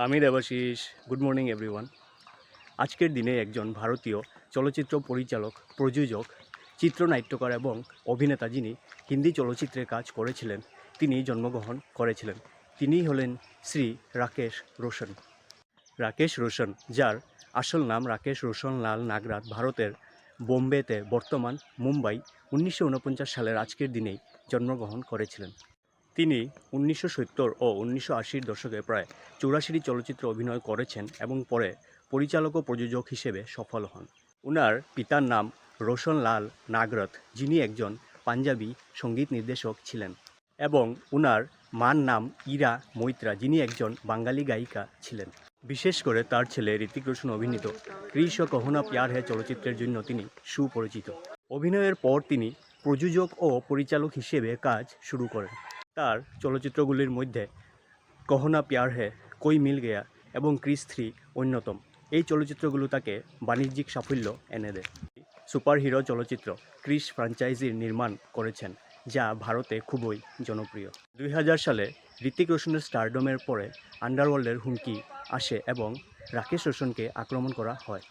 আমি Debashis. Good morning everyone. আজকের দিনে একজন ভারতীয় চলচ্চিত্র পরিচালক, প্রযোজক, চিত্রনাট্যকার এবং অভিনেতা যিনি হিন্দি চলচ্চিত্রে কাজ করেছিলেন, তিনি জন্মগ্রহণ করেছিলেন। তিনি হলেন শ্রী রাকেশ রোশন। রাকেশ রোশন, যার আসল নাম রাকেশ রোশন লাল নাগরাথ, ভারতের বোম্বেতে বর্তমান মুম্বাই 1949 সালের আজকের দিনেই জন্মগ্রহণ করেছিলেন। তিনি 1970 ও 1980-র দশকে প্রায় 84টি চলচ্চিত্রে অভিনয় করেছেন এবং পরে পরিচালক ও প্রযোজক হিসেবে সফল হন। উনার পিতার নাম রোশন লাল নাগরথ, যিনি একজন পাঞ্জাবি সঙ্গীত নির্দেশক ছিলেন, এবং উনার মার নাম ইরা মৈত্রা, যিনি একজন বাঙালি গায়িকা ছিলেন। বিশেষ করে তার ছেলে ঋতিক রোশন অভিনীত ক্রিশ ও কহো না প্যার হ্যায় চলচ্চিত্রের জন্য তিনি সুপরিচিত। অভিনয়ের পর তিনি প্রযোজক ও পরিচালক হিসেবে কাজ শুরু করেন। তার চলচ্চিত্রগুলির মধ্যে কহো না প্যার হ্যায়, কোই মিল গয়া এবং ক্রিশ 3 অন্যতম। এই চলচ্চিত্রগুলো তাকে বাণিজ্যিক সাফল্য এনে দেয়। সুপারহিরো চলচ্চিত্র ক্রিশ ফ্র্যাঞ্চাইজির নির্মাণ করেছেন, যা ভারতে খুবই জনপ্রিয়। 2000 সালে ঋতিক রোশনের স্টারডমের পরে আন্ডারওয়ার্ল্ডের হুমকি আসে এবং রাকেশ রোশনকে আক্রমণ করা হয়।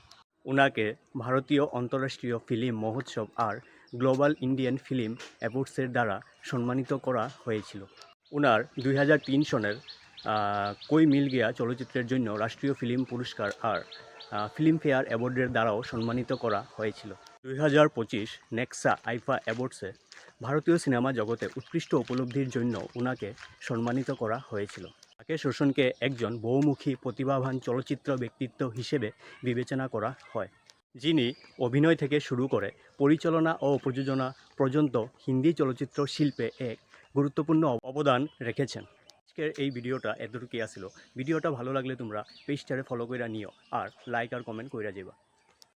ওনাকে ভারতীয় অন্তর্রাষ্ট্রীয় ফিল্ম মহোৎসব আর গ্লোবাল ইন্ডিয়ান ফিল্ম অ্যাওয়ার্ডসের দ্বারা সম্মানিত করা হয়েছিল। ওনার 2003 সনের কোই মিল গয়া চলচ্চিত্রের জন্য রাষ্ট্রীয় ফিল্ম পুরস্কার আর ফিল্মফেয়ার অ্যাওয়ার্ডের দ্বারাও সম্মানিত করা হয়েছিল। 2025 নেক্সা আইফা অ্যাওয়ার্ডসে ভারতীয় সিনেমা জগতে উৎকৃষ্ট উপলব্ধির জন্য ওনাকে সম্মানিত করা হয়েছিল। রাকেশ রোশনকে একজন বহুমুখী প্রতিভাবান চলচ্চিত্র ব্যক্তিত্ব হিসেবে বিবেচনা করা হয়, যিনি অভিনয় থেকে শুরু করে পরিচালনা ও প্রযোজনা পর্যন্ত হিন্দি চলচ্চিত্র শিল্পে এক গুরুত্বপূর্ণ অবদান রেখেছেন। আজকের এই ভিডিওটা এতটুকুই আসিল। ভিডিওটা ভালো লাগলে তোমরা পেজটারে ফলো কইরা নিও আর লাইক আর কমেন্ট কইরা যাবা।